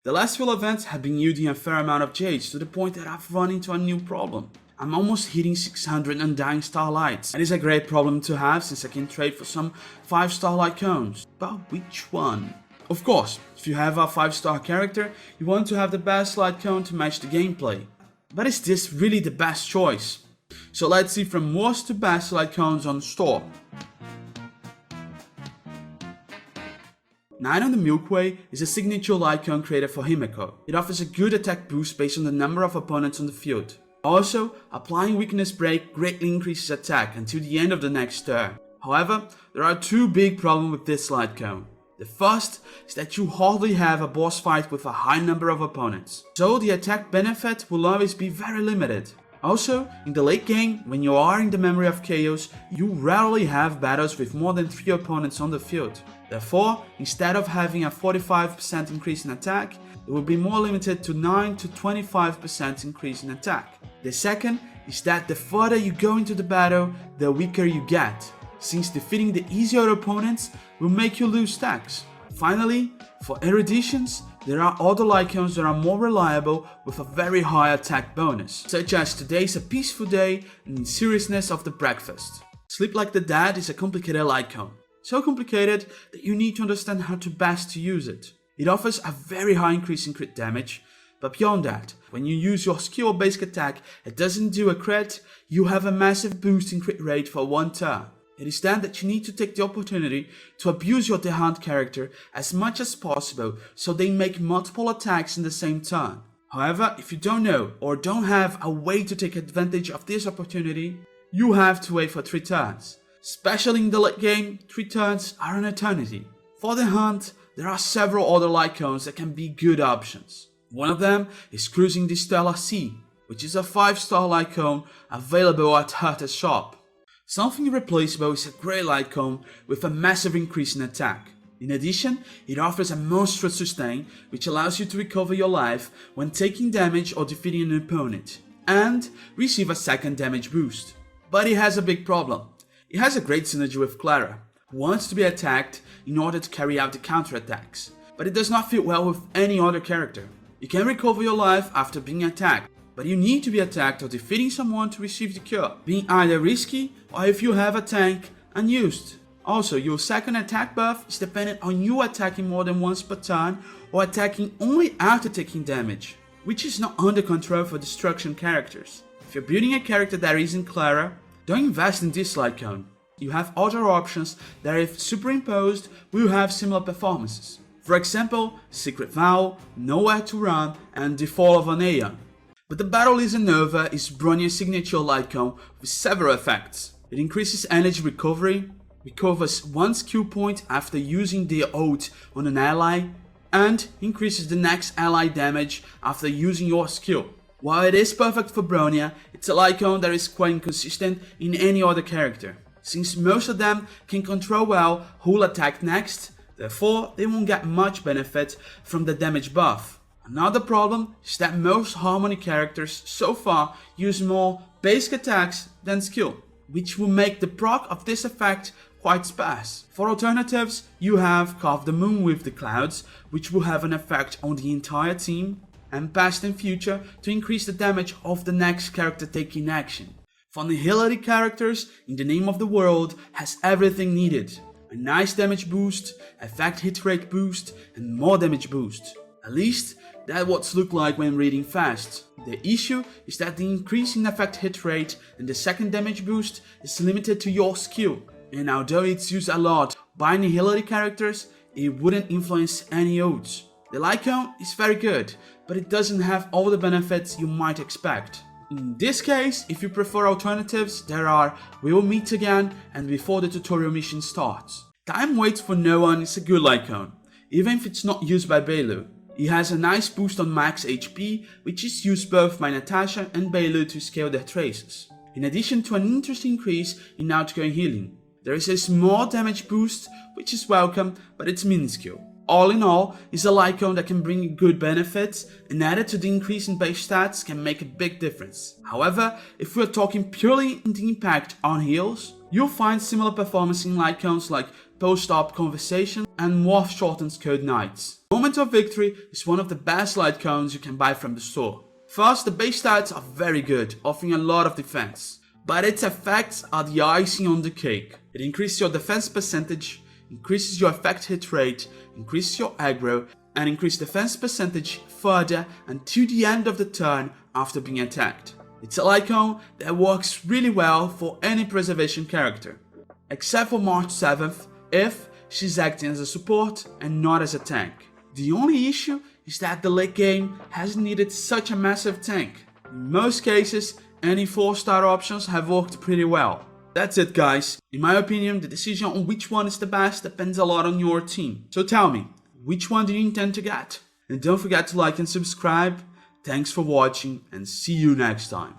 The last few events have been yielding a fair amount of jades to the point that I've run into a new problem. I'm almost hitting 600 undying Starlights. It is a great problem to have since I can trade for some 5 Starlight cones. But which one? Of course, if you have a 5-star character, you want to have the best light cone to match the gameplay. But is this really the best choice? So let's see from worst to best light cones on the store. 9 on the Milky Way is a signature light cone created for Himeko. It offers a good attack boost based on the number of opponents on the field. Also, applying Weakness Break greatly increases attack until the end of the next turn. However, there are 2 big problems with this light cone. The first is that you hardly have a boss fight with a high number of opponents, so the attack benefit will always be very limited. Also, in the late game, when you are in the Memory of Chaos, you rarely have battles with more than 3 opponents on the field. Therefore, instead of having a 45% increase in attack, it will be more limited to 9 to 25% increase in attack. The second is that the further you go into the battle, the weaker you get, since defeating the easier opponents will make you lose stacks. Finally, for eruditions, there are other icons that are more reliable with a very high attack bonus, such as Today's a Peaceful Day and Seriousness of the Breakfast. Sleep Like the Dead is a complicated icon. So complicated that you need to understand how to best use it. It offers a very high increase in crit damage, but beyond that, when you use your skill or basic attack it doesn't do a crit, you have a massive boost in crit rate for 1 turn. It is then that you need to take the opportunity to abuse your The Hunt character as much as possible so they make multiple attacks in the same turn. However, if you don't know or don't have a way to take advantage of this opportunity, you have to wait for 3 turns. Especially in the late game, 3 turns are an eternity. For The Hunt, there are several other light cones that can be good options. One of them is Cruising the Stellar Sea, which is a 5-star light cone available at Herta's shop. Something Irreplaceable is a great light cone with a massive increase in attack. In addition, it offers a monstrous sustain, which allows you to recover your life when taking damage or defeating an opponent, and receive a second damage boost. But it has a big problem. It has a great synergy with Clara, who wants to be attacked in order to carry out the counterattacks, but it does not fit well with any other character. You can recover your life after being attacked, but you need to be attacked or defeating someone to receive the cure, being either risky or, if you have a tank, unused. Also, your second attack buff is dependent on you attacking more than once per turn or attacking only after taking damage, which is not under control for destruction characters. If you're building a character that isn't Clara, don't invest in this light cone. You have other options that, if superimposed, will have similar performances. For example, Secret Vow, Nowhere to Run, and The Fall of an Aeon. But the battle isn't over is Bronya's signature light cone with several effects. It increases energy recovery, recovers 1 skill point after using the ult on an ally, and increases the next ally damage after using your skill. While it is perfect for Bronya, it's a light cone that is quite inconsistent in any other character, since most of them can control well who'll attack next, therefore they won't get much benefit from the damage buff. Another problem is that most Harmony characters so far use more basic attacks than skill, which will make the proc of this effect quite sparse. For alternatives, you have Carve the Moon with the Clouds, which will have an effect on the entire team, and Past and Future to increase the damage of the next character taking action. For Nihility characters, In the Name of the World has everything needed. A nice damage boost, effect hit rate boost, and more damage boost. At least, that's what it looks like when reading fast. The issue is that the increase in effect hit rate and the second damage boost is limited to your skill, and although it's used a lot by Nihility characters, it wouldn't influence any ults. The light cone is very good, but it doesn't have all the benefits you might expect. In this case, if you prefer alternatives, there are We Will Meet Again and Before the Tutorial Mission Starts. Time Waits for No One is a good light cone, even if it's not used by Bailu. It has a nice boost on max HP, which is used both by Natasha and Bailu to scale their traces, in addition to an interesting increase in outgoing healing. There is a small damage boost, which is welcome, but it's minuscule. All in all, it's a light cone that can bring good benefits, and added to the increase in base stats can make a big difference. However, if we're talking purely in the impact on heals, You'll find similar performance in icons like post-op conversation and more shortened code knights. Moment of Victory is one of the best light cones you can buy from the store. First, the base stats are very good, offering a lot of defense, but its effects are the icing on the cake. It increases your defense percentage, increases your effect hit rate, increases your aggro, and increases defense percentage further until the end of the turn after being attacked. It's a light cone that works really well for any preservation character, except for March 7th if she's acting as a support and not as a tank. The only issue is that the late game hasn't needed such a massive tank. In most cases, any 4-star options have worked pretty well. That's it guys. In my opinion, the decision on which one is the best depends a lot on your team. So tell me, which one do you intend to get? And don't forget to like and subscribe. Thanks for watching and see you next time.